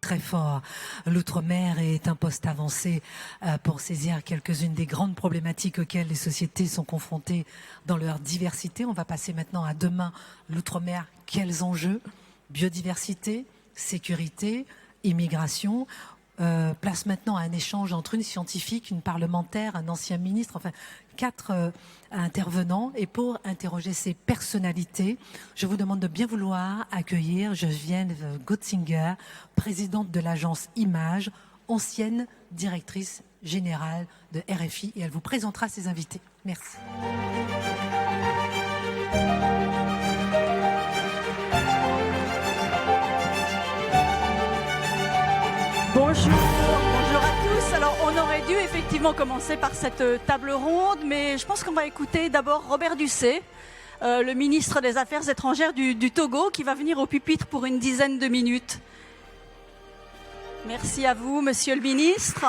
très fort. L'outre-mer est un poste avancé pour saisir quelques-unes des grandes problématiques auxquelles les sociétés sont confrontées dans leur diversité. On va passer maintenant à demain. L'outre-mer, quels enjeux? Biodiversité, sécurité, immigration. Place maintenant à un échange entre une scientifique, une parlementaire, un ancien ministre, enfin 4 intervenants. Et pour interroger ces personnalités, je vous demande de bien vouloir accueillir Geneviève Gotzinger, présidente de l'agence Image, ancienne directrice générale de RFI, et elle vous présentera ses invités. Merci. Bonjour à tous. Alors on aurait dû effectivement commencer par cette table ronde, mais je pense qu'on va écouter d'abord Robert Dussey, le ministre des Affaires étrangères du Togo, qui va venir au pupitre pour une dizaine de minutes. Merci à vous, monsieur le ministre.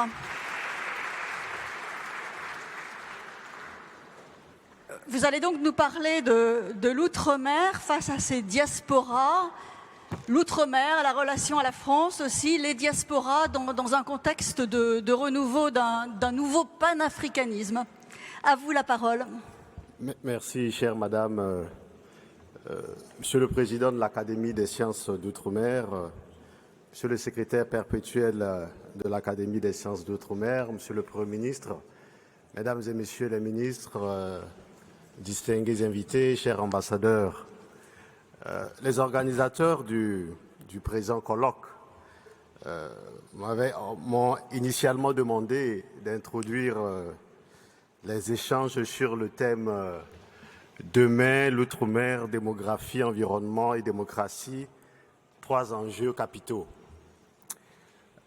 Vous allez donc nous parler de l'outre-mer face à ces diasporas. L'outre-mer, la relation à la France aussi, les diasporas dans un contexte de renouveau d'un nouveau panafricanisme. À vous la parole. Merci, chère Madame. Monsieur le Président de l'Académie des sciences d'outre-mer, Monsieur le Secrétaire perpétuel de l'Académie des sciences d'outre-mer, Monsieur le Premier ministre, Mesdames et Messieurs les ministres, distingués invités, chers ambassadeurs, les organisateurs du présent colloque m'ont initialement demandé d'introduire les échanges sur le thème Demain, l'outre-mer, démographie, environnement et démocratie, 3 enjeux capitaux.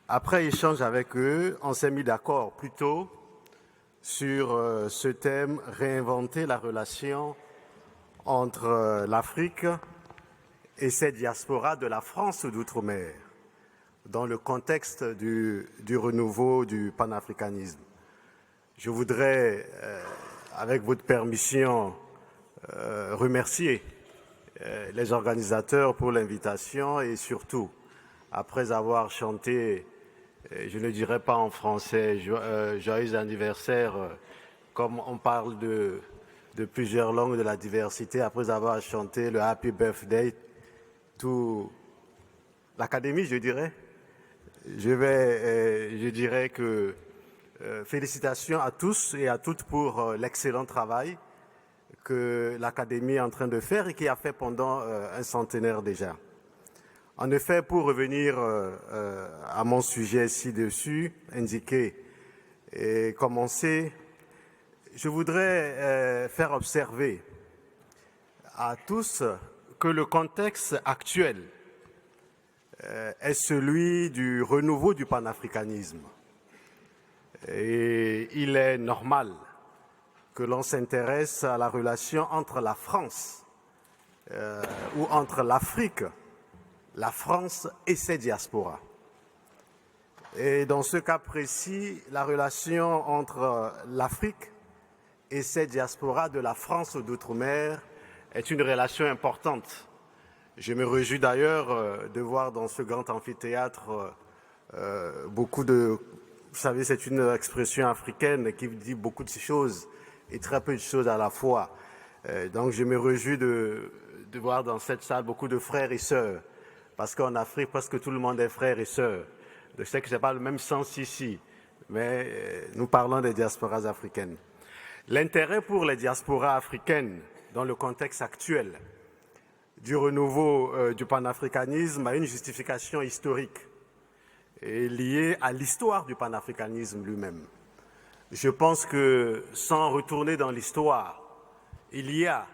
Après échange avec eux, on s'est mis d'accord plutôt sur ce thème, réinventer la relation entre l'Afrique et ces diasporas de la France d'outre-mer, dans le contexte du renouveau du panafricanisme. Je voudrais, avec votre permission, remercier les organisateurs pour l'invitation et surtout, après avoir chanté, je ne dirais pas en français, joyeux anniversaire, comme on parle de plusieurs langues de la diversité, après avoir chanté le Happy Birthday, tout l'Académie, je dirais. Je dirais que félicitations à tous et à toutes pour l'excellent travail que l'Académie est en train de faire et qui a fait pendant un centenaire déjà. En effet, pour revenir à mon sujet ci-dessus, indiqué et commencer, je voudrais faire observer à tous que le contexte actuel est celui du renouveau du panafricanisme. Et il est normal que l'on s'intéresse à la relation entre la France ou entre l'Afrique, la France et ses diasporas. Et dans ce cas précis, la relation entre l'Afrique et ses diasporas de la France d'outre-mer est une relation importante. Je me réjouis d'ailleurs de voir dans ce grand amphithéâtre beaucoup de... Vous savez, c'est une expression africaine qui dit beaucoup de choses et très peu de choses à la fois. Donc je me réjouis de voir dans cette salle beaucoup de frères et sœurs, parce qu'en Afrique, presque tout le monde est frère et sœur. Je sais que ce n'est pas le même sens ici, mais nous parlons des diasporas africaines. L'intérêt pour les diasporas africaines dans le contexte actuel du renouveau du panafricanisme a une justification historique et liée à l'histoire du panafricanisme lui-même. Je pense que sans retourner dans l'histoire, il y a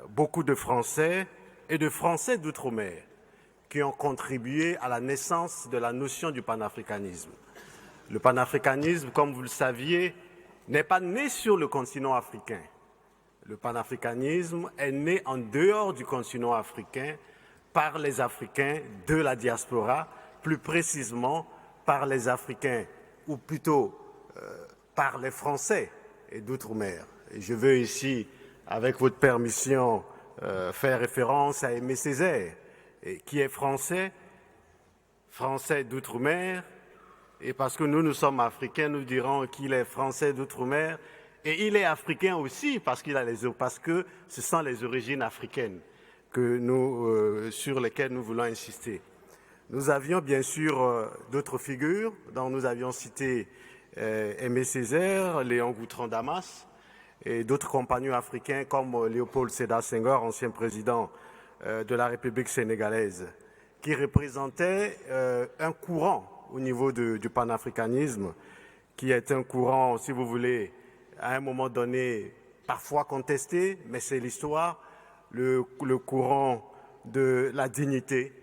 beaucoup de Français et de Français d'outre-mer qui ont contribué à la naissance de la notion du panafricanisme. Le panafricanisme, comme vous le saviez, n'est pas né sur le continent africain. Le panafricanisme est né en dehors du continent africain par les Africains de la diaspora, plus précisément par les Africains, ou plutôt par les Français et d'outre-mer. Et je veux ici, avec votre permission, faire référence à Aimé Césaire, qui est français français d'outre-mer, et parce que nous sommes africains, nous dirons qu'il est français d'outre-mer, et il est africain aussi parce que ce sont les origines africaines sur lesquelles nous voulons insister. Nous avions bien sûr d'autres figures, dont nous avions cité Aimé Césaire, Léon Goutran-Damas et d'autres compagnons africains comme Léopold Sédar Senghor, ancien président de la République sénégalaise, qui représentait un courant au niveau du panafricanisme, qui est un courant, si vous voulez, à un moment donné, parfois contesté, mais c'est l'histoire, le courant de la dignité,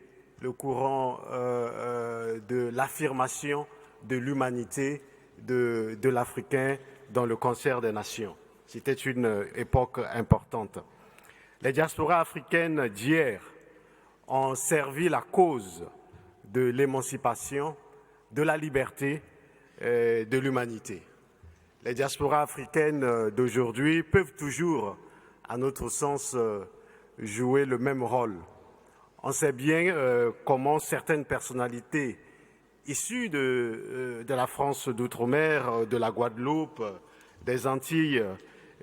le courant de l'affirmation de l'humanité de l'Africain dans le concert des nations. C'était une époque importante. Les diasporas africaines d'hier ont servi la cause de l'émancipation, de la liberté et de l'humanité. Les diasporas africaines d'aujourd'hui peuvent toujours, à notre sens, jouer le même rôle. On sait bien comment certaines personnalités issues de la France d'outre-mer, de la Guadeloupe, des Antilles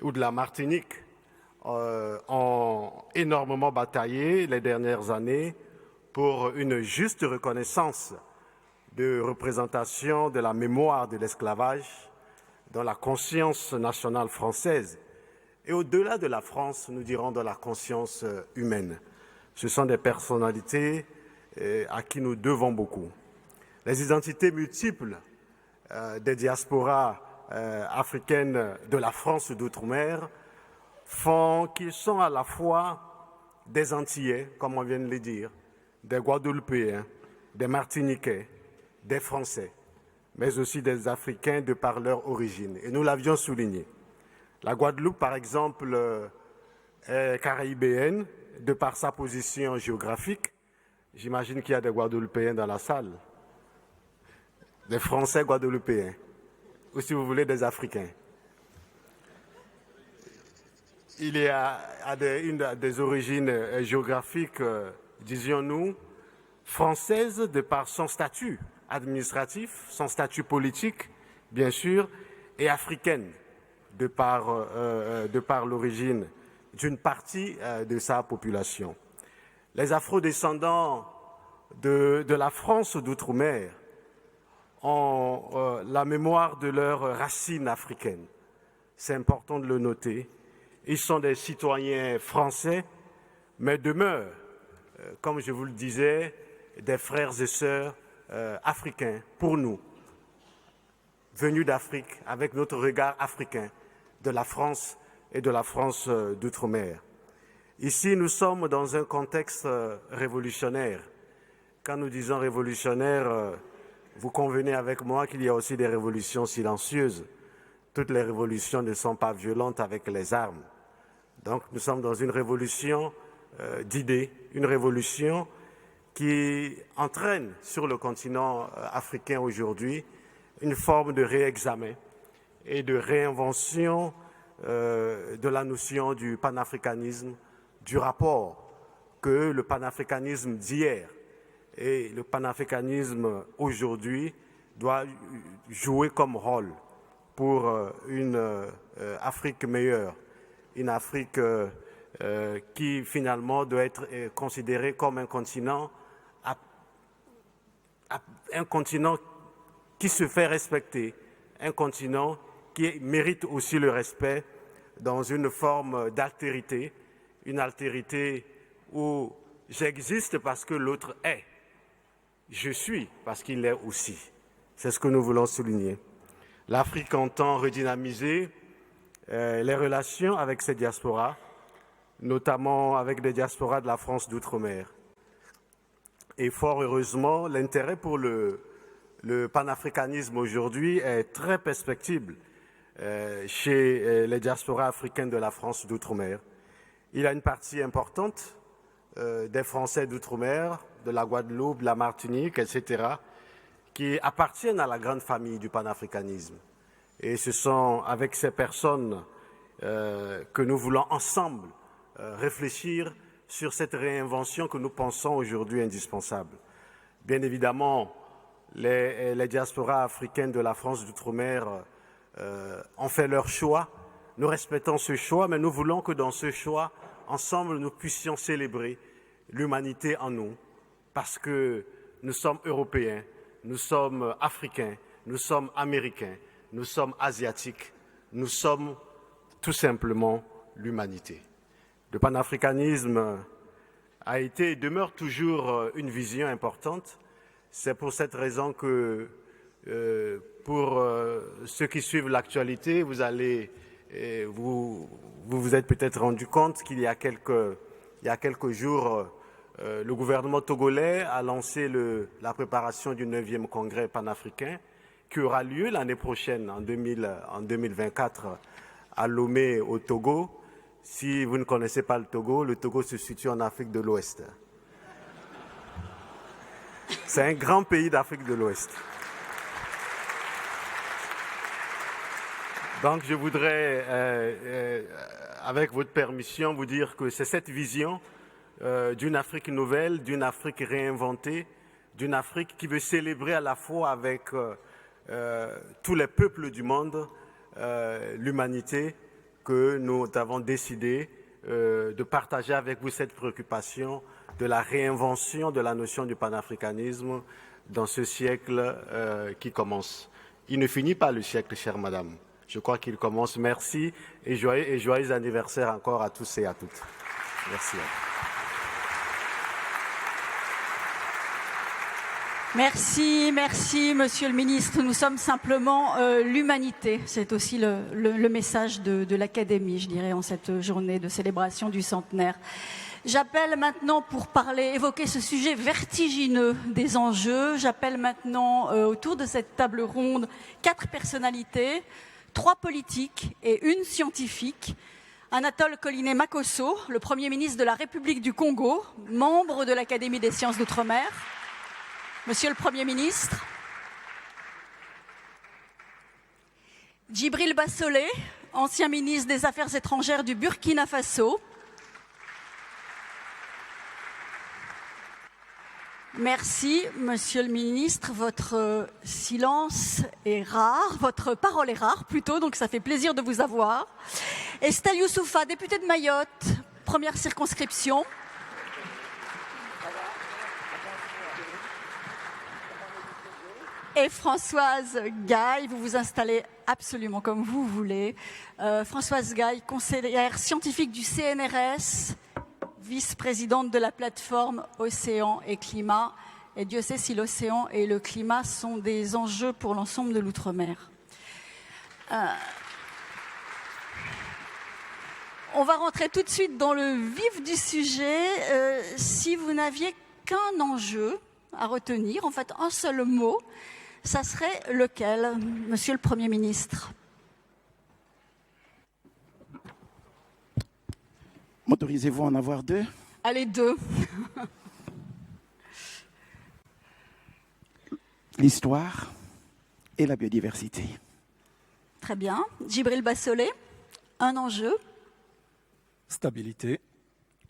ou de la Martinique ont énormément bataillé les dernières années pour une juste reconnaissance de représentation de la mémoire de l'esclavage dans la conscience nationale française et au-delà de la France, nous dirons dans la conscience humaine. Ce sont des personnalités à qui nous devons beaucoup. Les identités multiples des diasporas africaines de la France d'outre-mer font qu'ils sont à la fois des Antillais, comme on vient de le dire, des Guadeloupéens, des Martiniquais, des Français, mais aussi des Africains de par leur origine. Et nous l'avions souligné. La Guadeloupe, par exemple, est caraïbéenne de par sa position géographique. J'imagine qu'il y a des Guadeloupéens dans la salle, des Français guadeloupéens, ou si vous voulez, des Africains. Il y a des origines géographiques, disions-nous, françaises de par son statut administratif, son statut politique, bien sûr, et africaine de par l'origine d'une partie de sa population. Les afro-descendants de la France d'outre-mer ont la mémoire de leurs racines africaines. C'est important de le noter. Ils sont des citoyens français, mais demeurent, comme je vous le disais, des frères et sœurs africains pour nous, venus d'Afrique, avec notre regard africain de la France et de la France d'outre-mer. Ici, nous sommes dans un contexte révolutionnaire. Quand nous disons révolutionnaire, vous convenez avec moi qu'il y a aussi des révolutions silencieuses. Toutes les révolutions ne sont pas violentes avec les armes. Donc nous sommes dans une révolution d'idées, une révolution qui entraîne sur le continent africain aujourd'hui une forme de réexamen et de réinvention de la notion du panafricanisme, du rapport que le panafricanisme d'hier et le panafricanisme aujourd'hui doit jouer comme rôle pour une Afrique meilleure, une Afrique qui finalement doit être considérée comme un continent qui se fait respecter, un continent qui mérite aussi le respect dans une forme d'altérité, une altérité où j'existe parce que l'autre est, je suis parce qu'il est aussi. C'est ce que nous voulons souligner. L'Afrique entend redynamiser les relations avec ces diasporas, notamment avec des diasporas de la France d'outre-mer. Et fort heureusement, l'intérêt pour le panafricanisme aujourd'hui est très perspectible chez les diasporas africaines de la France d'outre-mer. Il y a une partie importante des Français d'outre-mer, de la Guadeloupe, de la Martinique, etc., qui appartiennent à la grande famille du panafricanisme. Et ce sont avec ces personnes que nous voulons ensemble réfléchir sur cette réinvention que nous pensons aujourd'hui indispensable. Bien évidemment, les diasporas africaines de la France d'outre-mer ont fait leur choix. Nous respectons ce choix, mais nous voulons que dans ce choix, ensemble, nous puissions célébrer l'humanité en nous, parce que nous sommes européens, nous sommes africains, nous sommes américains, nous sommes asiatiques, nous sommes tout simplement l'humanité. Le panafricanisme a été et demeure toujours une vision importante. C'est pour cette raison que pour ceux qui suivent l'actualité, vous vous êtes peut-être rendu compte qu'il y a quelques jours, le gouvernement togolais a lancé la préparation du 9e congrès panafricain qui aura lieu l'année prochaine, en 2024, à Lomé, au Togo. Si vous ne connaissez pas le Togo se situe en Afrique de l'Ouest. C'est un grand pays d'Afrique de l'Ouest. Donc je voudrais, avec votre permission, vous dire que c'est cette vision d'une Afrique nouvelle, d'une Afrique réinventée, d'une Afrique qui veut célébrer à la fois avec tous les peuples du monde l'humanité, que nous avons décidé de partager avec vous cette préoccupation de la réinvention de la notion du panafricanisme dans ce siècle qui commence. Il ne finit pas le siècle, chère madame. Je crois qu'il commence. Merci et joyeux anniversaire encore à tous et à toutes. Merci. Merci, Monsieur le Ministre. Nous sommes simplement l'humanité. C'est aussi le message de l'Académie, je dirais, en cette journée de célébration du centenaire. J'appelle maintenant pour évoquer ce sujet vertigineux des enjeux. J'appelle maintenant autour de cette table ronde 4 personnalités, 3 politiques et 1 scientifique. Anatole Collinet-Makosso, le Premier ministre de la République du Congo, membre de l'Académie des sciences d'outre-mer. Monsieur le Premier ministre, Djibril Bassolé, ancien ministre des Affaires étrangères du Burkina Faso. Merci, Monsieur le ministre. Votre silence est rare, votre parole est rare plutôt, donc ça fait plaisir de vous avoir. Estelle Youssoufa, députée de Mayotte, première circonscription. Et Françoise Gaille, vous vous installez absolument comme vous voulez. Françoise Gaille, conseillère scientifique du CNRS, vice-présidente de la plateforme Océan et Climat. Et Dieu sait si l'océan et le climat sont des enjeux pour l'ensemble de l'outre-mer. On va rentrer tout de suite dans le vif du sujet. Si vous n'aviez qu'un enjeu à retenir, en fait un seul mot, ça serait lequel, Monsieur le Premier ministre? M'autorisez-vous à en avoir 2? Allez, 2. L'histoire et la biodiversité. Très bien. Djibril Bassolé, un enjeu? Stabilité,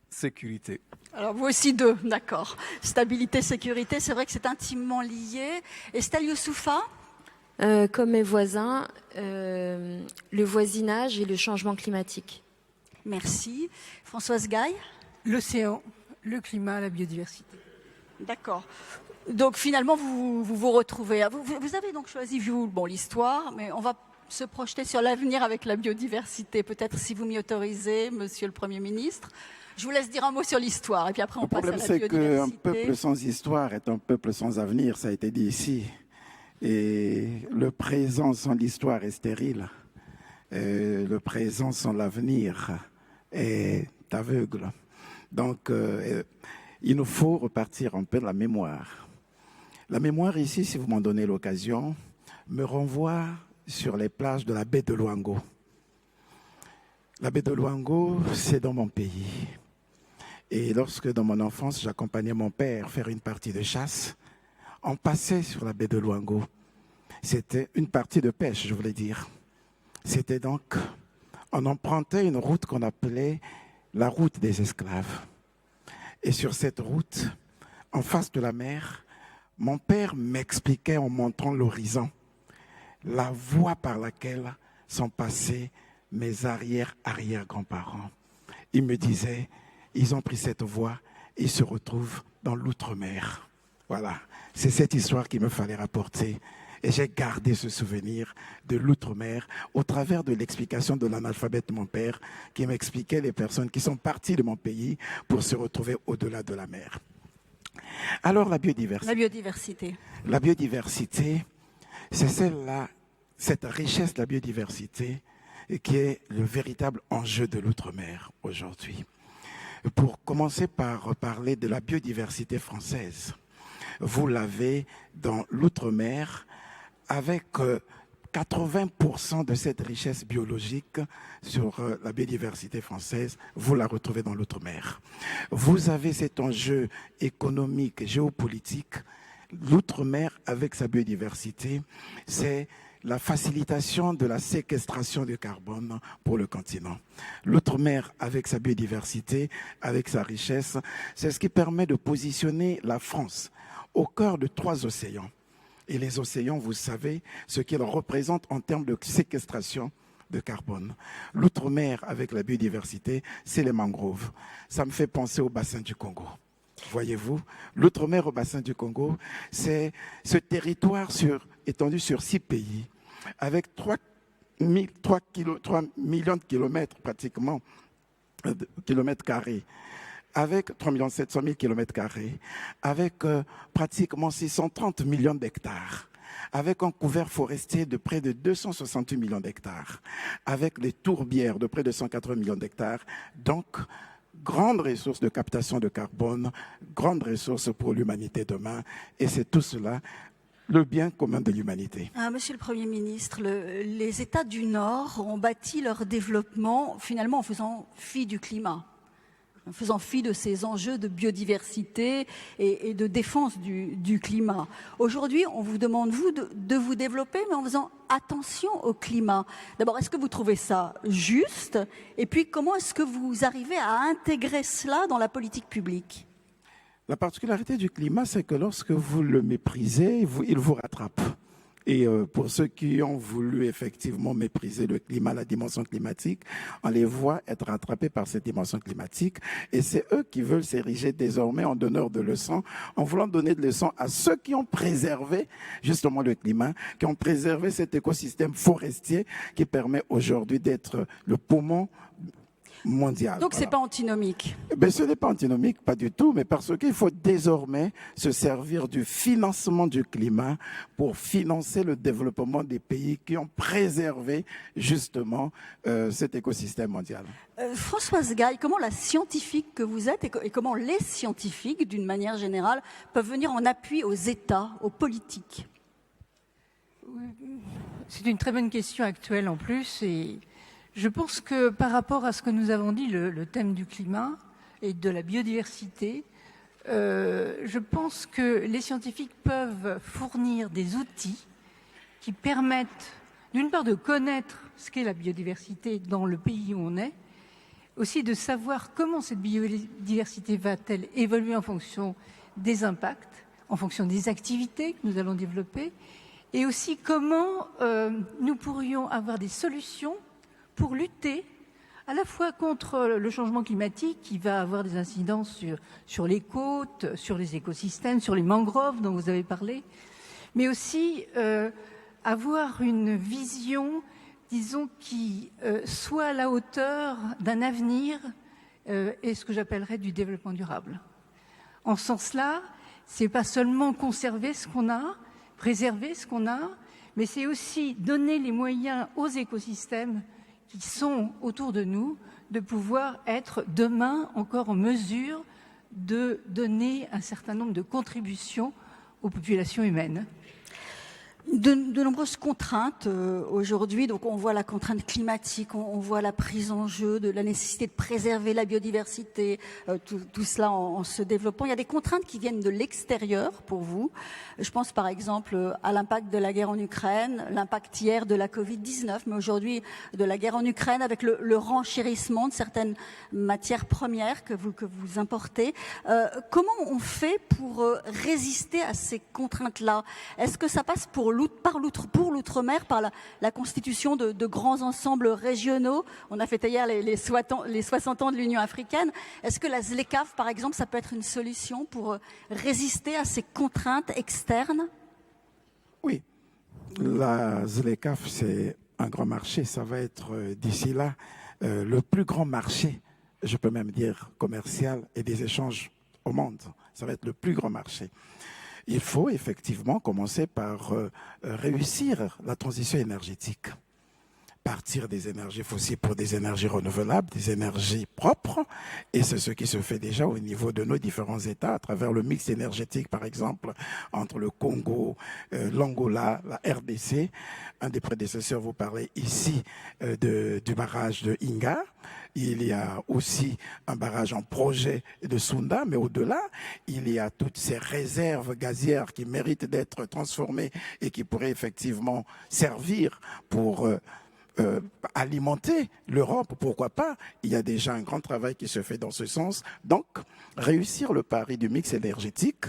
sécurité. Alors vous aussi 2, d'accord. Stabilité, sécurité, c'est vrai que c'est intimement lié. Estelle Youssoufa? Comme mes voisins, le voisinage et le changement climatique. Merci. Françoise Gaille? L'océan, le climat, la biodiversité. D'accord. Donc finalement, vous retrouvez. Vous avez donc choisi, l'histoire, mais on va se projeter sur l'avenir avec la biodiversité. Peut-être si vous m'y autorisez, Monsieur le Premier ministre. Je vous laisse dire un mot sur l'histoire et puis après on passe à la biodiversité. Le problème, c'est qu'un peuple sans histoire est un peuple sans avenir, ça a été dit ici. Et le présent sans l'histoire est stérile. Le présent sans l'avenir est aveugle. Donc, il nous faut repartir un peu de la mémoire. La mémoire ici, si vous m'en donnez l'occasion, me renvoie sur les plages de la baie de Luango. La baie de Luango, c'est dans mon pays. Et lorsque, dans mon enfance, j'accompagnais mon père faire une partie de chasse, on passait sur la baie de Luango. C'était une partie de pêche, je voulais dire. C'était donc, on empruntait une route qu'on appelait la route des esclaves. Et sur cette route, en face de la mer, Mon père m'expliquait en montrant l'horizon la voie par laquelle sont passés mes arrière-arrière-grands-parents. Il me disait, ils ont pris cette voie, ils se retrouvent dans l'outre-mer. Voilà, c'est cette histoire qu'il me fallait rapporter. Et j'ai gardé ce souvenir de l'outre-mer au travers de l'explication de l'analphabète de mon père qui m'expliquait les personnes qui sont parties de mon pays pour se retrouver au-delà de la mer. Alors la biodiversité. La biodiversité. La biodiversité, c'est celle-là, cette richesse de la biodiversité qui est le véritable enjeu de l'outre-mer aujourd'hui. Pour commencer par parler de la biodiversité française, vous l'avez dans l'outre-mer avec 80% de cette richesse biologique sur la biodiversité française, vous la retrouvez dans l'outre-mer. Vous avez cet enjeu économique, géopolitique. L'outre-mer, avec sa biodiversité, c'est la facilitation de la séquestration du carbone pour le continent. L'outre-mer, avec sa biodiversité, avec sa richesse, c'est ce qui permet de positionner la France au cœur de 3 océans. Et les océans, vous savez, ce qu'ils représentent en termes de séquestration de carbone. L'outre-mer, avec la biodiversité, c'est les mangroves. Ça me fait penser au bassin du Congo. Voyez-vous, l'outre-mer au bassin du Congo, c'est ce territoire étendu sur 6 pays, avec 3 millions de kilomètres pratiquement, kilomètres carrés, avec 3 700 000 kilomètres carrés, avec pratiquement 630 millions d'hectares, avec un couvert forestier de près de 268 millions d'hectares, avec les tourbières de près de 180 millions d'hectares, donc grande ressource de captation de carbone, grande ressource pour l'humanité demain, et c'est tout cela le bien commun de l'humanité. Monsieur le Premier ministre, les États du Nord ont bâti leur développement finalement en faisant fi du climat, en faisant fi de ces enjeux de biodiversité et de défense du climat. Aujourd'hui, on vous demande, vous, de vous développer, mais en faisant attention au climat. D'abord, est-ce que vous trouvez ça juste? Et puis, comment est-ce que vous arrivez à intégrer cela dans la politique publique? La particularité du climat, c'est que lorsque vous le méprisez, il vous rattrape. Et pour ceux qui ont voulu effectivement mépriser le climat, la dimension climatique, on les voit être rattrapés par cette dimension climatique. Et c'est eux qui veulent s'ériger désormais en donneurs de leçons, en voulant donner des leçons à ceux qui ont préservé justement le climat, qui ont préservé cet écosystème forestier qui permet aujourd'hui d'être le poumon mondial. Donc, c'est pas antinomique. Ben, ce n'est pas antinomique, pas du tout, mais parce qu'il faut désormais se servir du financement du climat pour financer le développement des pays qui ont préservé justement cet écosystème mondial. Françoise Gaille, comment la scientifique que vous êtes et comment les scientifiques, d'une manière générale, peuvent venir en appui aux États, aux politiques? C'est une très bonne question actuelle en plus, et je pense que par rapport à ce que nous avons dit, le thème du climat et de la biodiversité, je pense que les scientifiques peuvent fournir des outils qui permettent, d'une part, de connaître ce qu'est la biodiversité dans le pays où on est, aussi de savoir comment cette biodiversité va-t-elle évoluer en fonction des impacts, en fonction des activités que nous allons développer, et aussi comment nous pourrions avoir des solutions pour lutter à la fois contre le changement climatique qui va avoir des incidences sur les côtes, sur les écosystèmes, sur les mangroves dont vous avez parlé, mais aussi avoir une vision, disons, qui soit à la hauteur d'un avenir et ce que j'appellerais du développement durable. En ce sens-là, c'est pas seulement conserver ce qu'on a, préserver ce qu'on a, mais c'est aussi donner les moyens aux écosystèmes qui sont autour de nous, de pouvoir être demain encore en mesure de donner un certain nombre de contributions aux populations humaines. de nombreuses contraintes aujourd'hui. Donc on voit la contrainte climatique, on voit la prise en jeu de la nécessité de préserver la biodiversité, tout cela en se développant. Il y a des contraintes qui viennent de l'extérieur pour vous. Je pense par exemple à l'impact de la guerre en Ukraine, l'impact hier de la Covid-19, mais aujourd'hui de la guerre en Ukraine avec le renchérissement de certaines matières premières que vous importez. Comment on fait pour résister à ces contraintes-là? Est-ce que ça passe pour l'outre-mer, par la constitution de grands ensembles régionaux? On a fêté hier les 60 ans de l'Union africaine. Est-ce que la ZLECAf, par exemple, ça peut être une solution pour résister à ces contraintes externes? Oui, la ZLECAf, c'est un grand marché. Ça va être d'ici là le plus grand marché, je peux même dire commercial et des échanges au monde. Ça va être le plus grand marché. Il faut effectivement commencer par réussir la transition énergétique. Partir des énergies fossiles pour des énergies renouvelables, des énergies propres. Et c'est ce qui se fait déjà au niveau de nos différents États, à travers le mix énergétique, par exemple, entre le Congo, l'Angola, la RDC. Un des prédécesseurs vous parlait ici du barrage de Inga. Il y a aussi un barrage en projet de Sunda, mais au-delà, il y a toutes ces réserves gazières qui méritent d'être transformées et qui pourraient effectivement servir pour alimenter l'Europe, pourquoi pas. Il y a déjà un grand travail qui se fait dans ce sens. Donc, réussir le pari du mix énergétique,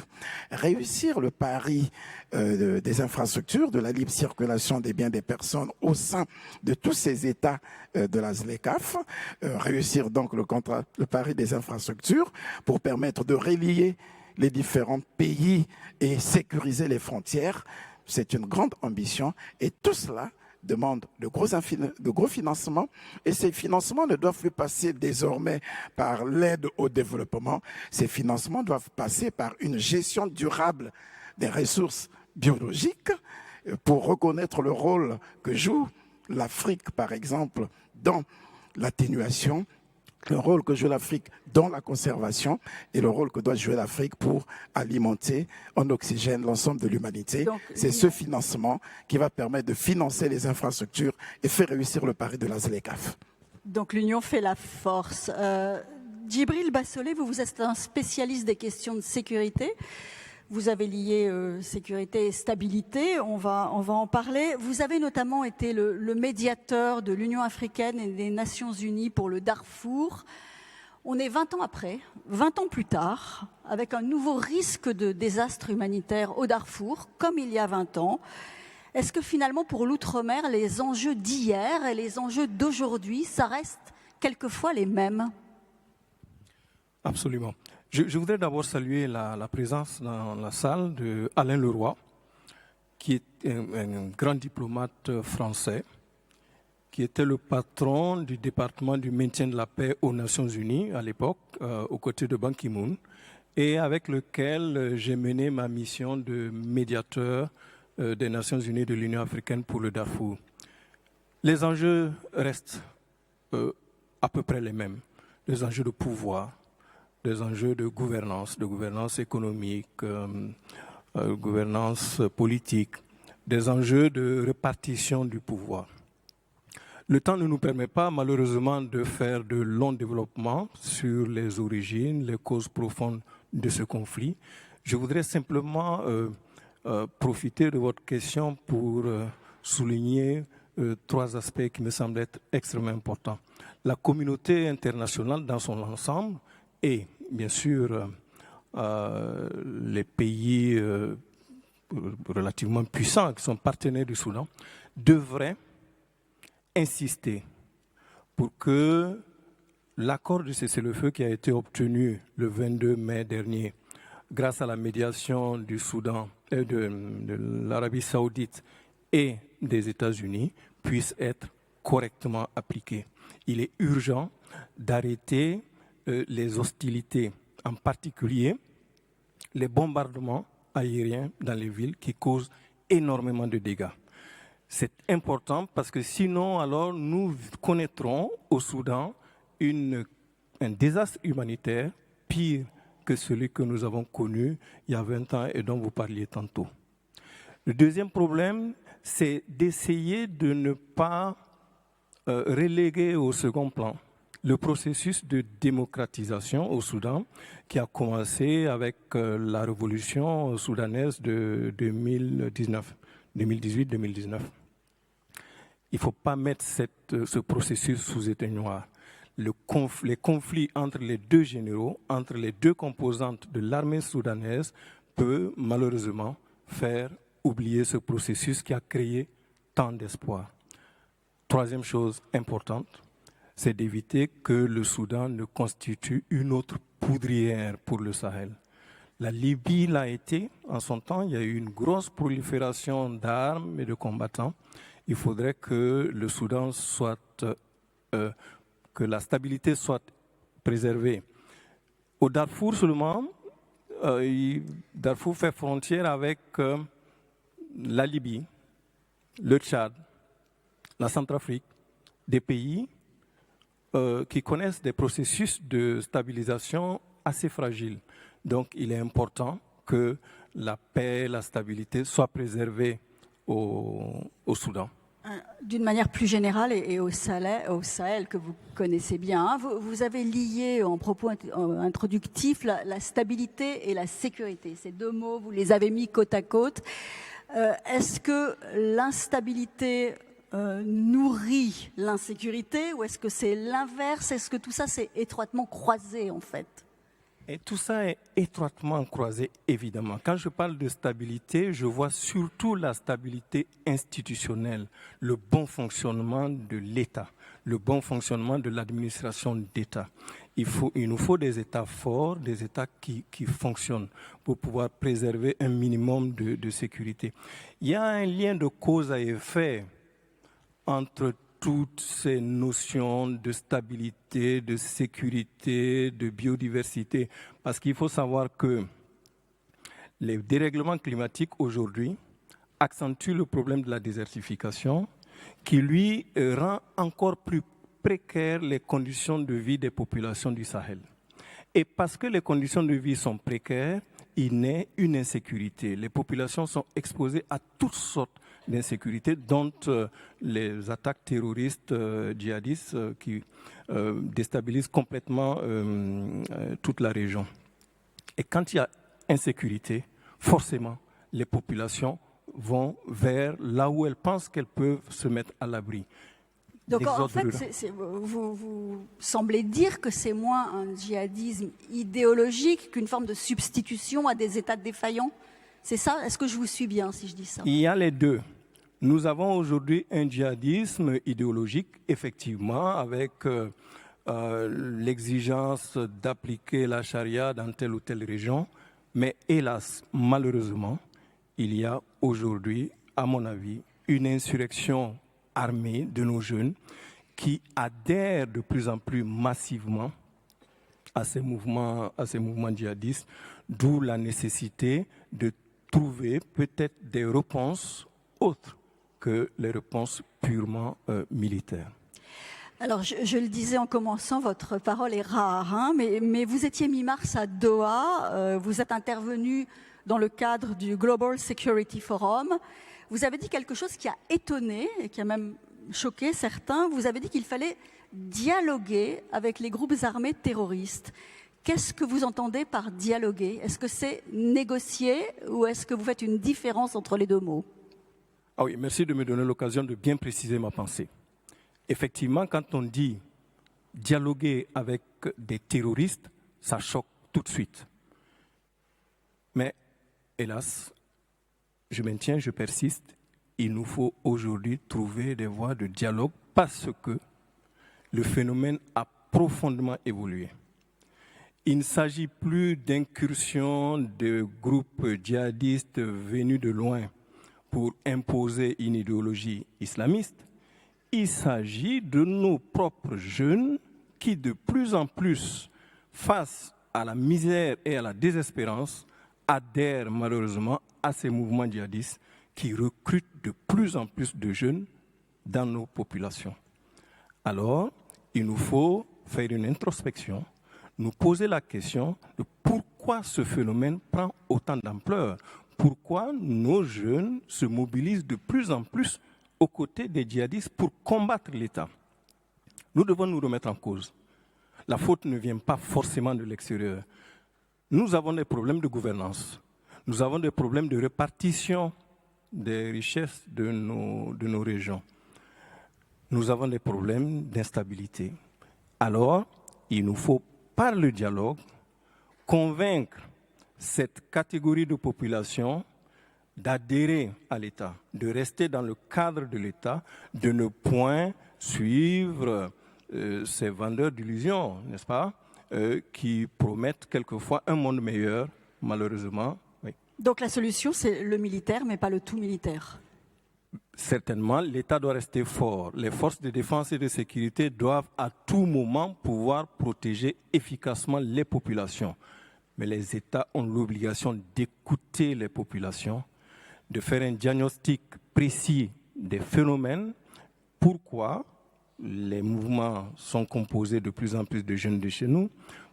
réussir le pari des infrastructures, de la libre circulation des biens des personnes au sein de tous ces États de la ZLECAf, réussir donc le pari des infrastructures pour permettre de relier les différents pays et sécuriser les frontières. C'est une grande ambition et tout cela demande de gros financements, et ces financements ne doivent plus passer désormais par l'aide au développement. Ces financements doivent passer par une gestion durable des ressources biologiques pour reconnaître le rôle que joue l'Afrique, par exemple, dans l'atténuation, le rôle que joue l'Afrique dans la conservation et le rôle que doit jouer l'Afrique pour alimenter en oxygène l'ensemble de l'humanité. C'est ce financement qui va permettre de financer les infrastructures et faire réussir le pari de la ZLECAf. Donc l'union fait la force. Djibril Bassolé, vous êtes un spécialiste des questions de sécurité. Vous avez lié sécurité et stabilité, on va en parler. Vous avez notamment été le médiateur de l'Union africaine et des Nations unies pour le Darfour. On est 20 ans après, 20 ans plus tard, avec un nouveau risque de désastre humanitaire au Darfour, comme il y a 20 ans. Est-ce que finalement, pour l'outre-mer, les enjeux d'hier et les enjeux d'aujourd'hui, ça reste quelquefois les mêmes? Absolument. Je voudrais d'abord saluer la présence dans la salle d'Alain Leroy, qui est un grand diplomate français, qui était le patron du département du maintien de la paix aux Nations Unies à l'époque, aux côtés de Ban Ki-moon, et avec lequel j'ai mené ma mission de médiateur des Nations Unies de l'Union africaine pour le Darfour. Les enjeux restent à peu près les mêmes, les enjeux de pouvoir, des enjeux de gouvernance économique, gouvernance politique, des enjeux de répartition du pouvoir. Le temps ne nous permet pas, malheureusement, de faire de longs développements sur les origines, les causes profondes de ce conflit. Je voudrais simplement profiter de votre question pour souligner 3 aspects qui me semblent être extrêmement importants. La communauté internationale dans son ensemble et bien sûr, les pays relativement puissants qui sont partenaires du Soudan devraient insister pour que l'accord de cessez-le-feu qui a été obtenu le 22 mai dernier grâce à la médiation du Soudan, de l'Arabie Saoudite et des États-Unis puisse être correctement appliqué. Il est urgent d'arrêter les hostilités, en particulier les bombardements aériens dans les villes qui causent énormément de dégâts. C'est important parce que sinon, alors, nous connaîtrons au Soudan un désastre humanitaire pire que celui que nous avons connu il y a 20 ans et dont vous parliez tantôt. Le deuxième problème, c'est d'essayer de ne pas reléguer au second plan le processus de démocratisation au Soudan qui a commencé avec la révolution soudanaise de 2018-2019. Il ne faut pas mettre ce processus sous éteignoir. Les conflits entre les deux généraux, entre les deux composantes de l'armée soudanaise, peut malheureusement faire oublier ce processus qui a créé tant d'espoir. Troisième chose importante, c'est d'éviter que le Soudan ne constitue une autre poudrière pour le Sahel. La Libye l'a été en son temps, il y a eu une grosse prolifération d'armes et de combattants. Il faudrait que le Soudan soit, que la stabilité soit préservée. Au Darfour seulement, Darfour fait frontière avec la Libye, le Tchad, la Centrafrique, des pays qui connaissent des processus de stabilisation assez fragiles. Donc il est important que la paix, la stabilité soient préservées au Soudan. D'une manière plus générale et au Sahel que vous connaissez bien, hein, vous avez lié en propos introductifs la stabilité et la sécurité. Ces deux mots, vous les avez mis côte à côte. Est-ce que l'instabilité nourrit l'insécurité ou est-ce que c'est l'inverse? Est-ce que tout ça c'est étroitement croisé en fait? Et tout ça est étroitement croisé, évidemment. Quand je parle de stabilité, je vois surtout la stabilité institutionnelle, le bon fonctionnement de l'État, le bon fonctionnement de l'administration d'État. Il nous faut des États forts, des États qui fonctionnent pour pouvoir préserver un minimum de sécurité. Il y a un lien de cause à effet entre toutes ces notions de stabilité, de sécurité, de biodiversité. Parce qu'il faut savoir que les dérèglements climatiques aujourd'hui accentuent le problème de la désertification qui, lui, rend encore plus précaires les conditions de vie des populations du Sahel. Et parce que les conditions de vie sont précaires, il naît une insécurité. Les populations sont exposées à toutes sortes d'insécurité, dont les attaques terroristes djihadistes qui déstabilisent complètement toute la région. Et quand il y a insécurité, forcément, les populations vont vers là où elles pensent qu'elles peuvent se mettre à l'abri. Donc en fait, vous semblez dire que c'est moins un djihadisme idéologique qu'une forme de substitution à des États défaillants. C'est ça? Est-ce que je vous suis bien si je dis ça? Il y a les deux. Nous avons aujourd'hui un djihadisme idéologique, effectivement, avec l'exigence d'appliquer la charia dans telle ou telle région. Mais hélas, malheureusement, il y a aujourd'hui, à mon avis, une insurrection armée de nos jeunes qui adhèrent de plus en plus massivement à ces mouvements djihadistes, d'où la nécessité de trouver peut-être des réponses autres que les réponses purement militaires. Alors, je le disais en commençant, votre parole est rare, hein, mais vous étiez mi-mars à Doha, vous êtes intervenu dans le cadre du Global Security Forum. Vous avez dit quelque chose qui a étonné et qui a même choqué certains. Vous avez dit qu'il fallait dialoguer avec les groupes armés terroristes. Qu'est-ce que vous entendez par dialoguer? Est-ce que c'est négocier ou est-ce que vous faites une différence entre les deux mots? Ah oui, merci de me donner l'occasion de bien préciser ma pensée. Effectivement, quand on dit dialoguer avec des terroristes, ça choque tout de suite. Mais hélas, je maintiens, je persiste, il nous faut aujourd'hui trouver des voies de dialogue parce que le phénomène a profondément évolué. Il ne s'agit plus d'incursions de groupes djihadistes venus de loin pour imposer une idéologie islamiste. Il s'agit de nos propres jeunes qui, de plus en plus, face à la misère et à la désespérance, adhèrent malheureusement à ces mouvements djihadistes qui recrutent de plus en plus de jeunes dans nos populations. Alors, il nous faut faire une introspection, nous poser la question de pourquoi ce phénomène prend autant d'ampleur, pourquoi nos jeunes se mobilisent de plus en plus aux côtés des djihadistes pour combattre l'État. Nous devons nous remettre en cause. La faute ne vient pas forcément de l'extérieur. Nous avons des problèmes de gouvernance. Nous avons des problèmes de répartition des richesses de nos régions. Nous avons des problèmes d'instabilité. Alors, il nous faut, par le dialogue, convaincre cette catégorie de population d'adhérer à l'État, de rester dans le cadre de l'État, de ne point suivre ces vendeurs d'illusions, n'est-ce pas, qui promettent quelquefois un monde meilleur, malheureusement. Oui. Donc la solution, c'est le militaire, mais pas le tout militaire. Certainement, l'État doit rester fort. Les forces de défense et de sécurité doivent à tout moment pouvoir protéger efficacement les populations. Mais les États ont l'obligation d'écouter les populations, de faire un diagnostic précis des phénomènes. Pourquoi les mouvements sont composés de plus en plus de jeunes de chez nous?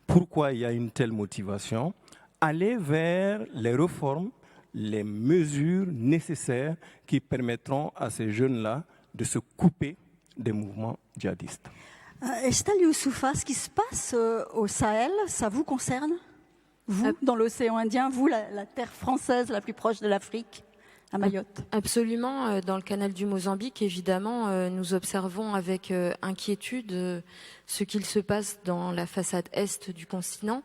Pourquoi il y a une telle motivation? Aller vers les réformes, les mesures nécessaires qui permettront à ces jeunes-là de se couper des mouvements djihadistes. Estelle Youssoufa, ce qui se passe au Sahel, ça vous concerne? Vous, dans l'océan Indien, vous, la terre française la plus proche de l'Afrique, à Mayotte? Absolument. Dans le canal du Mozambique, évidemment, nous observons avec inquiétude ce qu'il se passe dans la façade est du continent,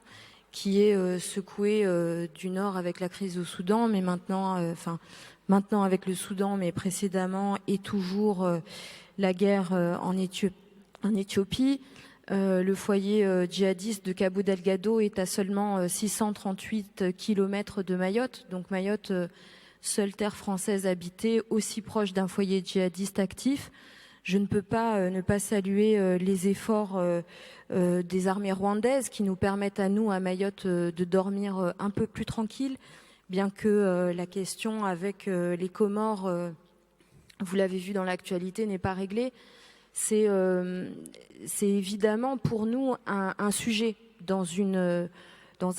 qui est secouée du nord avec la crise au Soudan, mais maintenant avec le Soudan, mais précédemment et toujours la guerre en Éthiopie. Le foyer djihadiste de Cabo Delgado est à seulement 638 km de Mayotte. Donc Mayotte, seule terre française habitée, aussi proche d'un foyer djihadiste actif. Je ne peux pas ne pas saluer les efforts des armées rwandaises qui nous permettent à nous, à Mayotte, de dormir un peu plus tranquille, bien que la question avec les Comores, vous l'avez vu dans l'actualité, n'est pas réglée. C'est évidemment pour nous un sujet dans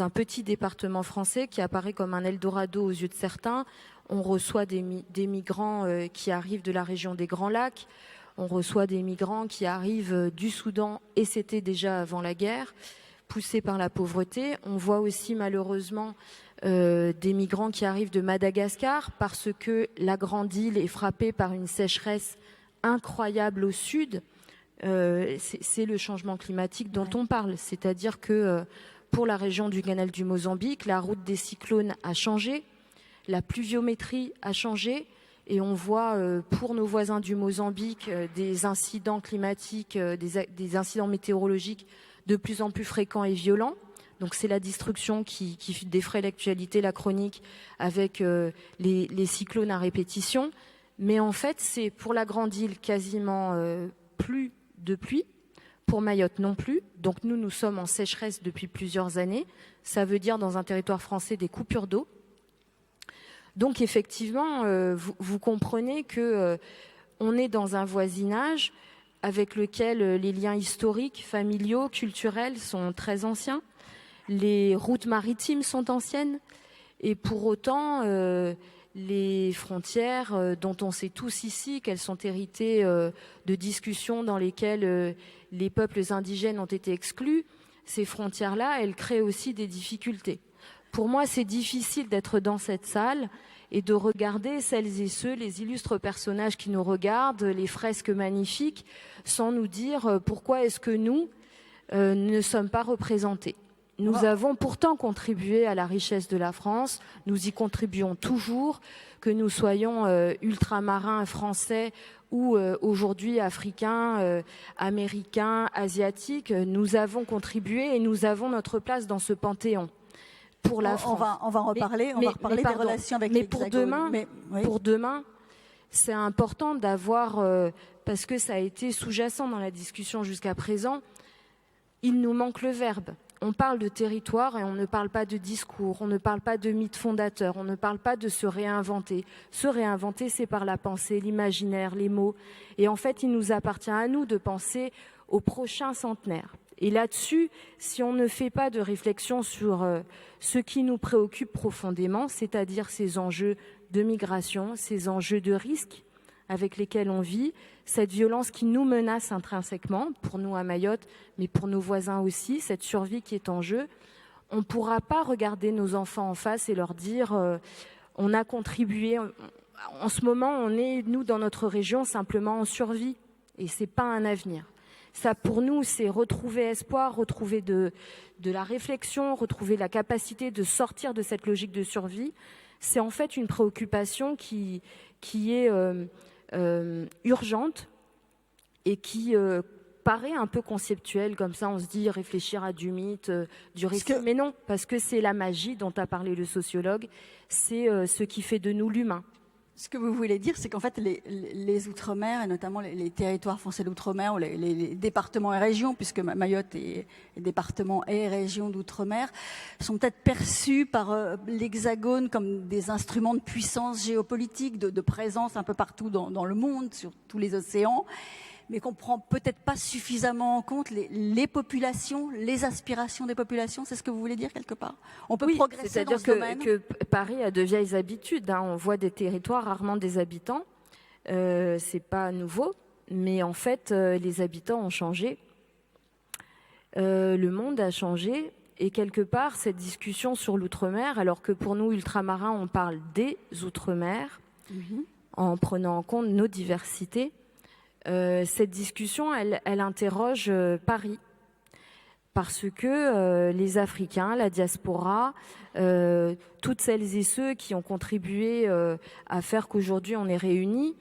un petit département français qui apparaît comme un Eldorado aux yeux de certains. On reçoit des migrants qui arrivent de la région des Grands Lacs. On reçoit des migrants qui arrivent du Soudan, et c'était déjà avant la guerre, poussés par la pauvreté. On voit aussi malheureusement des migrants qui arrivent de Madagascar parce que la grande île est frappée par une sécheresse incroyable au sud. C'est le changement climatique dont on parle. C'est-à-dire que pour la région du canal du Mozambique, la route des cyclones a changé, la pluviométrie a changé, et on voit pour nos voisins du Mozambique des incidents climatiques, des incidents météorologiques de plus en plus fréquents et violents. Donc c'est la destruction qui défraie l'actualité, la chronique, avec les cyclones à répétition. Mais en fait, c'est pour la grande île quasiment plus de pluie, pour Mayotte non plus. Donc nous sommes en sécheresse depuis plusieurs années. Ça veut dire dans un territoire français des coupures d'eau. Donc effectivement, vous comprenez que on est dans un voisinage avec lequel les liens historiques, familiaux, culturels sont très anciens. Les routes maritimes sont anciennes. Et pour autant, les frontières dont on sait tous ici qu'elles sont héritées de discussions dans lesquelles les peuples indigènes ont été exclus, ces frontières-là, elles créent aussi des difficultés. Pour moi, c'est difficile d'être dans cette salle et de regarder celles et ceux, les illustres personnages qui nous regardent, les fresques magnifiques, sans nous dire pourquoi est-ce que nous ne sommes pas représentés. Nous avons pourtant contribué à la richesse de la France, nous y contribuons toujours, que nous soyons ultramarins français ou aujourd'hui africains, américains, asiatiques. Nous avons contribué et nous avons notre place dans ce panthéon. Pour la France. On va en reparler, on va reparler des relations avec l'Hexagone. Pour demain, c'est important d'avoir, parce que ça a été sous-jacent dans la discussion jusqu'à présent, il nous manque le verbe. on parle de territoire et on ne parle pas de discours, on ne parle pas de mythe fondateur, on ne parle pas de se réinventer. Se réinventer, c'est par la pensée, l'imaginaire, les mots. Et en fait, il nous appartient à nous de penser au prochain centenaire. Et là-dessus, si on ne fait pas de réflexion sur ce qui nous préoccupe profondément, c'est-à-dire ces enjeux de migration, ces enjeux de risque avec lesquels on vit, cette violence qui nous menace intrinsèquement, pour nous à Mayotte, mais pour nos voisins aussi, cette survie qui est en jeu, on ne pourra pas regarder nos enfants en face et leur dire on a contribué. En ce moment, on est, nous, dans notre région, simplement en survie, et ce n'est pas un avenir. Ça, pour nous, c'est retrouver espoir, retrouver de la réflexion, retrouver la capacité de sortir de cette logique de survie. C'est en fait une préoccupation qui est urgente et qui paraît un peu conceptuelle, comme ça on se dit réfléchir à du mythe, du récit, mais non, parce que c'est la magie dont a parlé le sociologue, c'est ce qui fait de nous l'humain. Ce que vous voulez dire, c'est qu'en fait, les Outre-mer, et notamment les territoires français d'Outre-mer, ou les départements et régions, puisque Mayotte est département et région d'Outre-mer, sont peut-être perçus par l'Hexagone comme des instruments de puissance géopolitique, de présence un peu partout dans le monde, sur tous les océans, mais qu'on ne prend peut-être pas suffisamment en compte les populations, les aspirations des populations. C'est ce que vous voulez dire quelque part? On peut progresser dans ce domaine. C'est-à-dire que Paris a de vieilles habitudes. On voit des territoires, rarement des habitants. C'est pas nouveau, mais en fait, les habitants ont changé. Le monde a changé. Et quelque part, cette discussion sur l'outre-mer, alors que pour nous, ultramarins, on parle des outre-mer, en prenant en compte nos diversités, cette discussion, elle interroge Paris. Parce que les Africains, la diaspora, toutes celles et ceux qui ont contribué à faire qu'aujourd'hui on est réunis,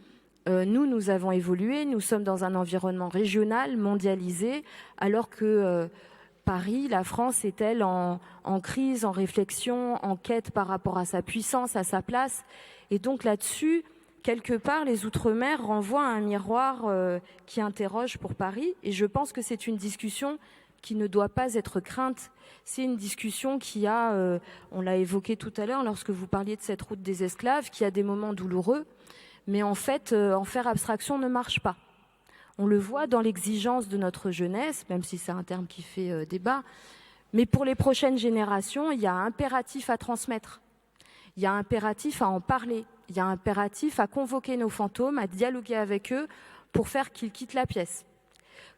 nous avons évolué, nous sommes dans un environnement régional, mondialisé, alors que Paris, la France, est-elle en crise, en réflexion, en quête par rapport à sa puissance, à sa place. Et donc là-dessus, quelque part, les Outre-mer renvoient à un miroir qui interroge pour Paris. Et je pense que c'est une discussion qui ne doit pas être crainte. C'est une discussion qui a, on l'a évoqué tout à l'heure lorsque vous parliez de cette route des esclaves, qui a des moments douloureux. Mais en fait, en faire abstraction ne marche pas. On le voit dans l'exigence de notre jeunesse, même si c'est un terme qui fait débat. Mais pour les prochaines générations, il y a un impératif à transmettre. Il y a un impératif à en parler. Il y a un impératif à convoquer nos fantômes, à dialoguer avec eux pour faire qu'ils quittent la pièce.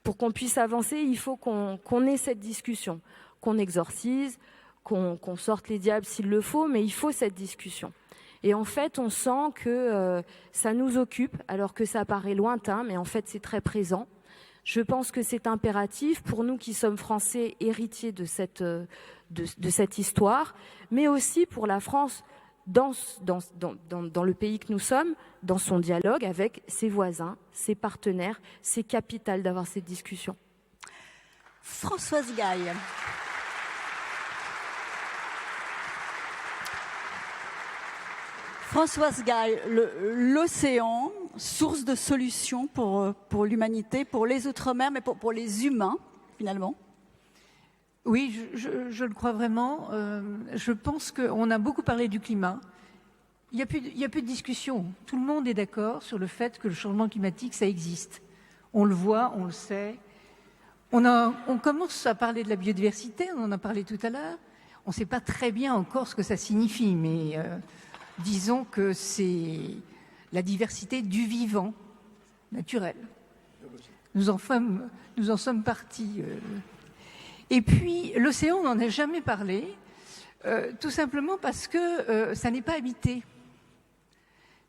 Pour qu'on puisse avancer, il faut qu'on ait cette discussion, qu'on exorcise, qu'on sorte les diables s'il le faut, mais il faut cette discussion. Et en fait, on sent que ça nous occupe, alors que ça paraît lointain, mais en fait, c'est très présent. Je pense que c'est impératif pour nous qui sommes Français, héritiers de cette histoire, mais aussi pour la France, dans le pays que nous sommes, dans son dialogue avec ses voisins, ses partenaires. C'est capital d'avoir cette discussion. Françoise Gaille. Françoise Gaille, l'océan, source de solutions pour l'humanité, pour les Outre-mer, mais pour les humains, finalement. Oui, je le crois vraiment. Je pense qu'on a beaucoup parlé du climat. Il n'y a plus de discussion. Tout le monde est d'accord sur le fait que le changement climatique, ça existe. On le voit, on le sait. On commence à parler de la biodiversité, on en a parlé tout à l'heure. On ne sait pas très bien encore ce que ça signifie, mais disons que c'est la diversité du vivant naturel. Nous en sommes partis. Et puis, l'océan, on n'en a jamais parlé, tout simplement parce que ça n'est pas habité.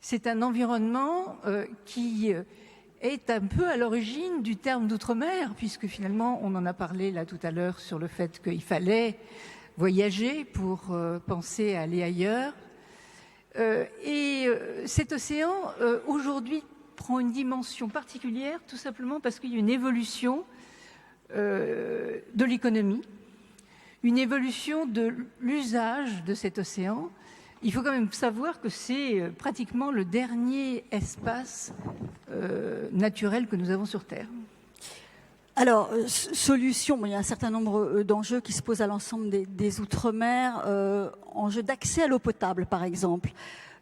C'est un environnement qui est un peu à l'origine du terme d'outre-mer, puisque finalement, on en a parlé là tout à l'heure sur le fait qu'il fallait voyager pour penser à aller ailleurs. Et cet océan, aujourd'hui, prend une dimension particulière, tout simplement parce qu'il y a une évolution de l'économie, une évolution de l'usage de cet océan. Il faut quand même savoir que c'est pratiquement le dernier espace naturel que nous avons sur Terre. Alors, solution, il y a un certain nombre d'enjeux qui se posent à l'ensemble des Outre-mer, enjeux d'accès à l'eau potable, par exemple.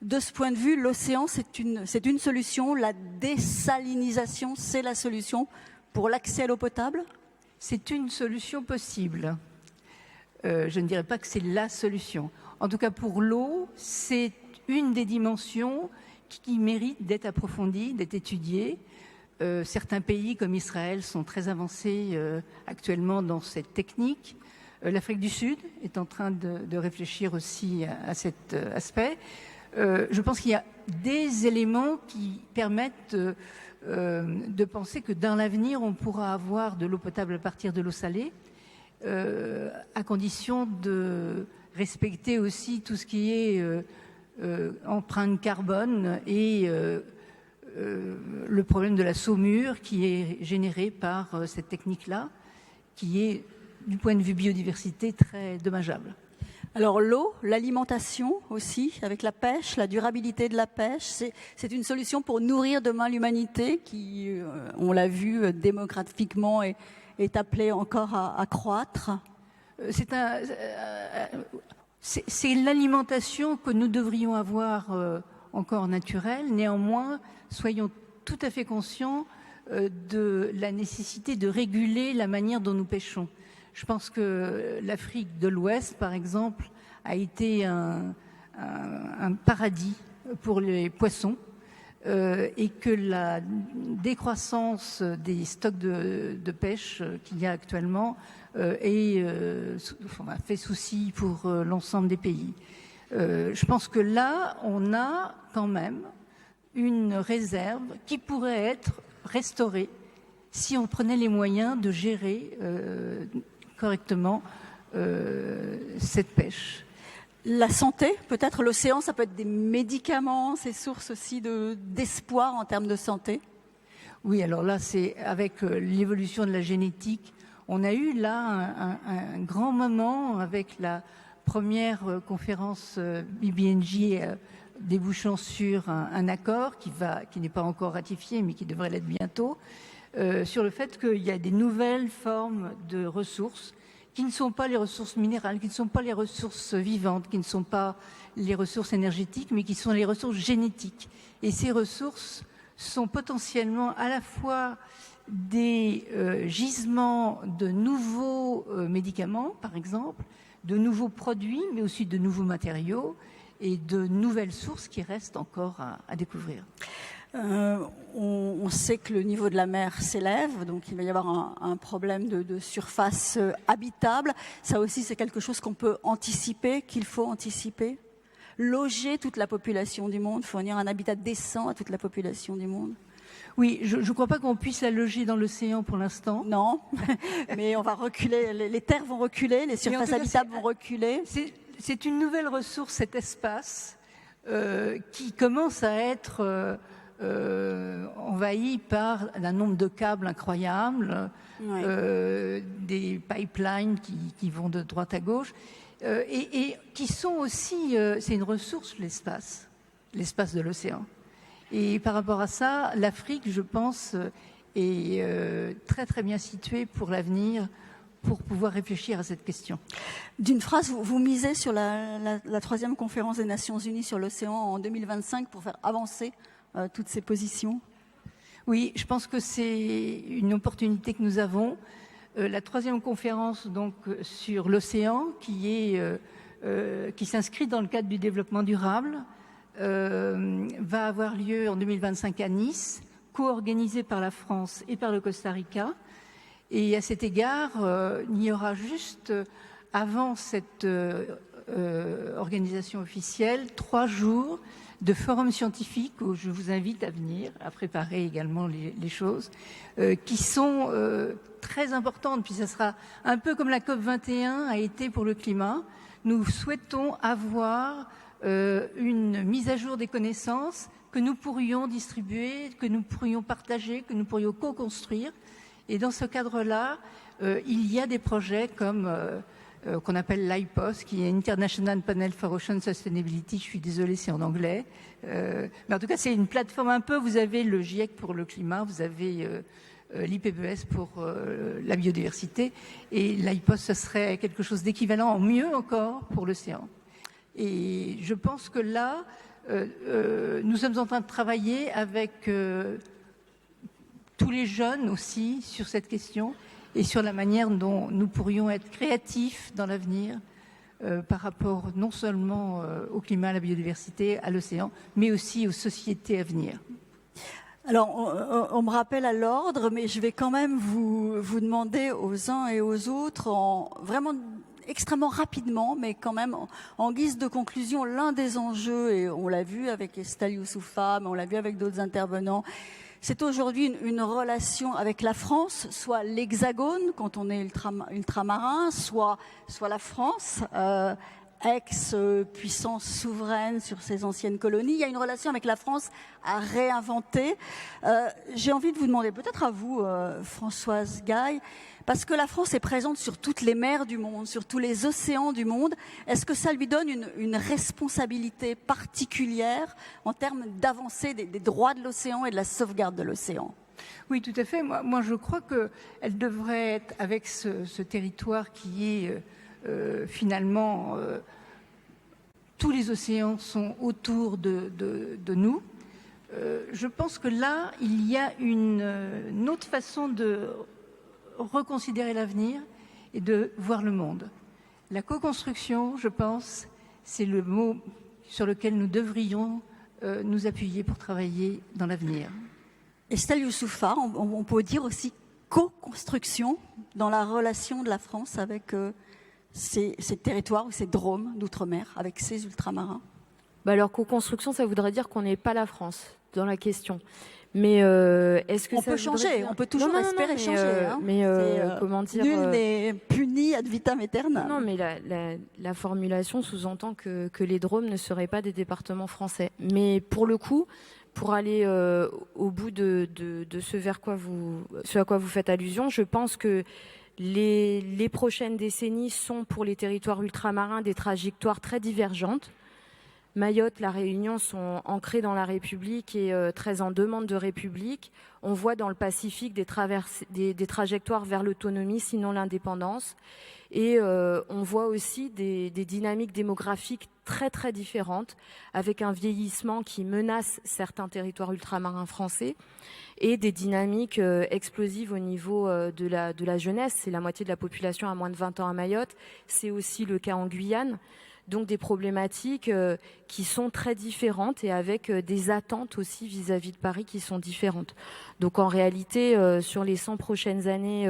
De ce point de vue, l'océan, c'est une solution. La désalinisation, c'est la solution pour l'accès à l'eau potable? C'est une solution possible. Je ne dirais pas que c'est la solution. En tout cas, pour l'eau, c'est une des dimensions qui mérite d'être approfondie, d'être étudiée. Certains pays comme Israël sont très avancés actuellement dans cette technique. L'Afrique du Sud est en train de réfléchir aussi à cet aspect. Je pense qu'il y a des éléments qui permettent de penser que dans l'avenir, on pourra avoir de l'eau potable à partir de l'eau salée, à condition de respecter aussi tout ce qui est empreinte carbone et le problème de la saumure qui est généré par cette technique-là, qui est, du point de vue biodiversité, très dommageable. Alors l'eau, l'alimentation aussi, avec la pêche, la durabilité de la pêche, c'est une solution pour nourrir demain l'humanité qui, on l'a vu, démographiquement est appelée encore à croître. C'est l'alimentation que nous devrions avoir encore naturelle. Néanmoins, soyons tout à fait conscients de la nécessité de réguler la manière dont nous pêchons. Je pense que l'Afrique de l'Ouest, par exemple, a été un paradis pour les poissons et que la décroissance des stocks de pêche qu'il y a actuellement fait souci pour l'ensemble des pays. Je pense que là, on a quand même une réserve qui pourrait être restaurée si on prenait les moyens de gérer correctement cette pêche. La santé, peut-être l'océan, ça peut être des médicaments, c'est source aussi d'espoir en termes de santé. Oui, alors là, c'est avec l'évolution de la génétique. On a eu là un grand moment avec la première conférence BBNJ débouchant sur un accord qui n'est pas encore ratifié, mais qui devrait l'être bientôt, sur le fait qu'il y a des nouvelles formes de ressources qui ne sont pas les ressources minérales, qui ne sont pas les ressources vivantes, qui ne sont pas les ressources énergétiques, mais qui sont les ressources génétiques. Et ces ressources sont potentiellement à la fois des gisements de nouveaux médicaments, par exemple, de nouveaux produits, mais aussi de nouveaux matériaux et de nouvelles sources qui restent encore à découvrir. On sait que le niveau de la mer s'élève, donc il va y avoir un problème de surface habitable. Ça aussi, c'est quelque chose qu'on peut anticiper, qu'il faut anticiper. Loger toute la population du monde, fournir un habitat décent à toute la population du monde. Oui, je ne crois pas qu'on puisse la loger dans l'océan pour l'instant. Non, mais on va reculer, les terres vont reculer, les surfaces habitables vont reculer. C'est une nouvelle ressource, cet espace, qui commence à être envahi par un nombre de câbles incroyables, oui. Des pipelines qui vont de droite à gauche, et qui sont aussi, c'est une ressource, l'espace de l'océan. Et par rapport à ça, l'Afrique, je pense, est très très bien située pour l'avenir, pour pouvoir réfléchir à cette question. D'une phrase, vous misez sur la 3e conférence des Nations Unies sur l'océan en 2025 pour faire avancer toutes ces positions? Oui, je pense que c'est une opportunité que nous avons. La 3e conférence donc, sur l'océan qui s'inscrit dans le cadre du développement durable va avoir lieu en 2025 à Nice, co-organisée par la France et par le Costa Rica. Et à cet égard, il y aura juste avant cette organisation officielle 3 jours de forum scientifique où je vous invite à venir, à préparer également les choses, qui sont très importantes, puis ça sera un peu comme la COP21 a été pour le climat. Nous souhaitons avoir une mise à jour des connaissances que nous pourrions distribuer, que nous pourrions partager, que nous pourrions co-construire. Et dans ce cadre-là, il y a des projets comme qu'on appelle l'IPOS, qui est International Panel for Ocean Sustainability. Je suis désolée, c'est en anglais. Mais en tout cas, c'est une plateforme un peu. Vous avez le GIEC pour le climat, vous avez l'IPBES pour la biodiversité. Et l'IPOS, ce serait quelque chose d'équivalent, mieux encore, pour l'océan. Et je pense que là, nous sommes en train de travailler avec tous les jeunes aussi sur cette question et sur la manière dont nous pourrions être créatifs dans l'avenir par rapport non seulement au climat, à la biodiversité, à l'océan, mais aussi aux sociétés à venir. Alors, on me rappelle à l'ordre, mais je vais quand même vous demander aux uns et aux autres, vraiment extrêmement rapidement, mais quand même en guise de conclusion, l'un des enjeux, et on l'a vu avec Estelle Youssoufa, mais on l'a vu avec d'autres intervenants, c'est aujourd'hui une relation avec la France, soit l'Hexagone, quand on est ultramarin, soit la France, ex-puissance souveraine sur ses anciennes colonies. Il y a une relation avec la France à réinventer. J'ai envie de vous demander, peut-être à vous, Françoise Gaille, parce que la France est présente sur toutes les mers du monde, sur tous les océans du monde. Est-ce que ça lui donne une responsabilité particulière en termes d'avancée des droits de l'océan et de la sauvegarde de l'océan ? Oui, tout à fait. Moi, je crois qu'elle devrait être, avec ce territoire qui est finalement... tous les océans sont autour de nous. Je pense que là, il y a une autre façon de reconsidérer l'avenir et de voir le monde. La co-construction, je pense, c'est le mot sur lequel nous devrions nous appuyer pour travailler dans l'avenir. Estelle Youssoufa, on peut dire aussi co-construction dans la relation de la France avec ces territoires ou ces drômes d'outre-mer, avec ces ultramarins. Alors, co-construction, ça voudrait dire qu'on n'est pas la France dans la question. Mais est-ce que on ça peut changer, dire... on peut toujours espérer changer. Comment dire, nul n'est puni ad vitam aeternam. Non, mais la formulation sous-entend que les Drômes ne seraient pas des départements français. Mais pour le coup, pour aller au bout de ce à quoi vous faites allusion, je pense que les prochaines décennies sont pour les territoires ultramarins des trajectoires très divergentes. Mayotte, La Réunion sont ancrés dans la République et très en demande de République. On voit dans le Pacifique des trajectoires vers l'autonomie, sinon l'indépendance. Et on voit aussi des dynamiques démographiques très très différentes, avec un vieillissement qui menace certains territoires ultramarins français et des dynamiques explosives au niveau de la jeunesse. C'est la moitié de la population à moins de 20 ans à Mayotte. C'est aussi le cas en Guyane. Donc des problématiques qui sont très différentes et avec des attentes aussi vis-à-vis de Paris qui sont différentes. Donc en réalité, sur les 100 prochaines années,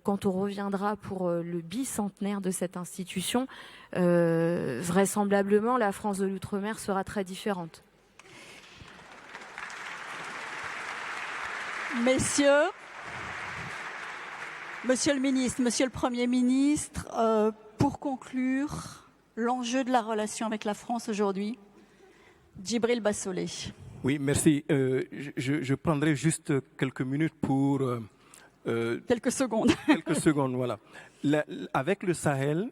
quand on reviendra pour le bicentenaire de cette institution, vraisemblablement la France de l'outre-mer sera très différente. Messieurs, Monsieur le ministre, Monsieur le Premier ministre, pour conclure... l'enjeu de la relation avec la France aujourd'hui, Djibril Bassolé. Oui, merci. Je prendrai juste quelques minutes pour... quelques secondes. Quelques secondes, voilà. Avec le Sahel,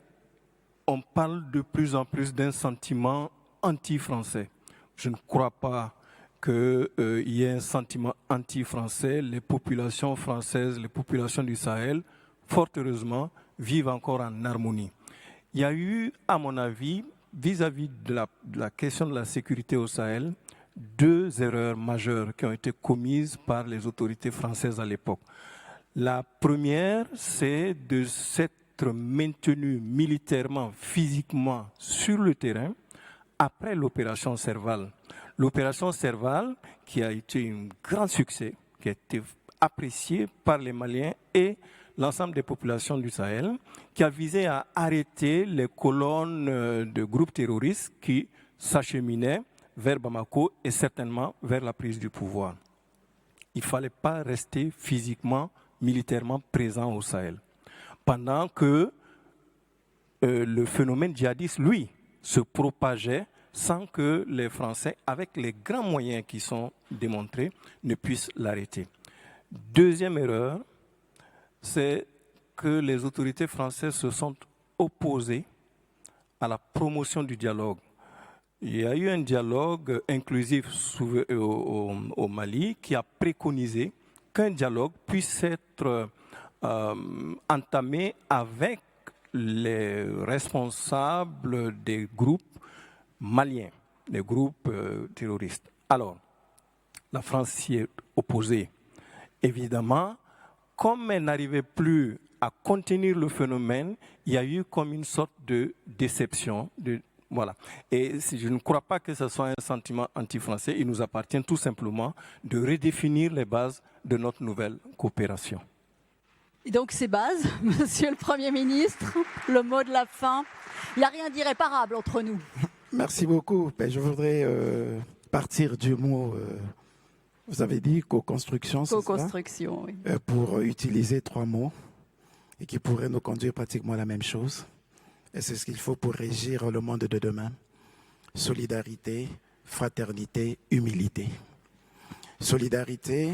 on parle de plus en plus d'un sentiment anti-français. Je ne crois pas qu'il y ait un sentiment anti-français. Les populations françaises, les populations du Sahel, fort heureusement, vivent encore en harmonie. Il y a eu, à mon avis, vis-à-vis de la question de la sécurité au Sahel, deux erreurs majeures qui ont été commises par les autorités françaises à l'époque. La première, c'est de s'être maintenu militairement, physiquement sur le terrain après l'opération Serval. L'opération Serval, qui a été un grand succès, qui a été apprécié par les Maliens et l'ensemble des populations du Sahel, qui a visé à arrêter les colonnes de groupes terroristes qui s'acheminaient vers Bamako et certainement vers la prise du pouvoir. Il ne fallait pas rester physiquement, militairement présent au Sahel. Pendant que le phénomène djihadiste, lui, se propageait sans que les Français, avec les grands moyens qui sont démontrés, ne puissent l'arrêter. Deuxième erreur, c'est que les autorités françaises se sont opposées à la promotion du dialogue. Il y a eu un dialogue inclusif au Mali qui a préconisé qu'un dialogue puisse être entamé avec les responsables des groupes maliens, des groupes terroristes. Alors, la France s'y est opposée. Évidemment, comme elle n'arrivait plus à contenir le phénomène, il y a eu comme une sorte de déception. Voilà. Et je ne crois pas que ce soit un sentiment anti-français. Il nous appartient tout simplement de redéfinir les bases de notre nouvelle coopération. Et donc ces bases, Monsieur le Premier ministre, le mot de la fin. Il n'y a rien d'irréparable entre nous. Merci beaucoup. Je voudrais partir du mot, vous avez dit co-construction, c'est ça ? Co-construction, oui. Pour utiliser 3 mots et qui pourraient nous conduire pratiquement à la même chose. Et c'est ce qu'il faut pour régir le monde de demain. Solidarité, fraternité, humilité. Solidarité,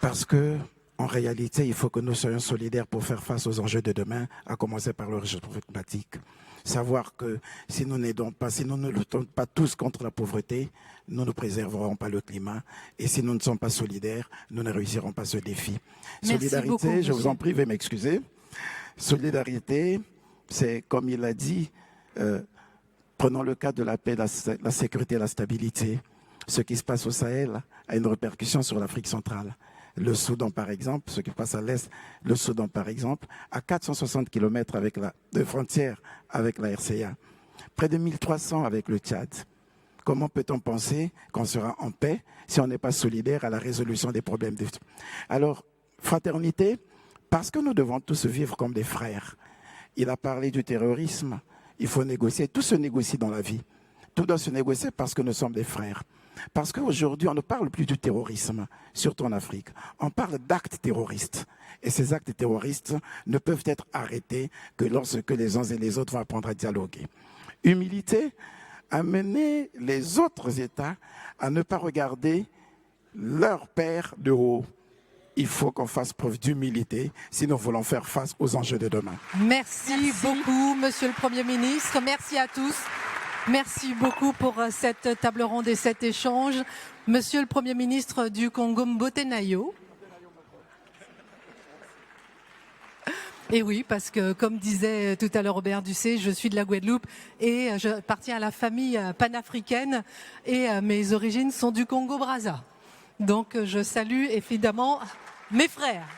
parce que en réalité, il faut que nous soyons solidaires pour faire face aux enjeux de demain, à commencer par le réchauffement climatique. Savoir que si nous n'aidons pas, si nous ne luttons pas tous contre la pauvreté, nous ne préserverons pas le climat. Et si nous ne sommes pas solidaires, nous ne réussirons pas ce défi. Merci Solidarité, beaucoup, je vous en prie, veuillez m'excuser. Solidarité, c'est comme il a dit, prenons le cas de la paix, la sécurité et la stabilité. Ce qui se passe au Sahel a une répercussion sur l'Afrique centrale. Le Soudan, par exemple, ce qui passe à l'Est, le Soudan, par exemple, à 460 km de frontière avec la RCA, près de 1300 avec le Tchad. Comment peut-on penser qu'on sera en paix si on n'est pas solidaire à la résolution des problèmes ? Alors, fraternité, parce que nous devons tous vivre comme des frères. Il a parlé du terrorisme, il faut négocier, tout se négocie dans la vie. Tout doit se négocier parce que nous sommes des frères. Parce qu'aujourd'hui, on ne parle plus du terrorisme, surtout en Afrique. On parle d'actes terroristes. Et ces actes terroristes ne peuvent être arrêtés que lorsque les uns et les autres vont apprendre à dialoguer. Humilité, amener les autres États à ne pas regarder leur père de haut. Il faut qu'on fasse preuve d'humilité si nous voulons faire face aux enjeux de demain. Merci beaucoup, Monsieur le Premier ministre. Merci à tous. Merci beaucoup pour cette table ronde et cet échange. Monsieur le Premier ministre du Congo, Mbotenayo. Et oui, parce que comme disait tout à l'heure Robert Ducé, je suis de la Guadeloupe et j'appartiens à la famille panafricaine et mes origines sont du Congo-Brazza. Donc je salue évidemment mes frères.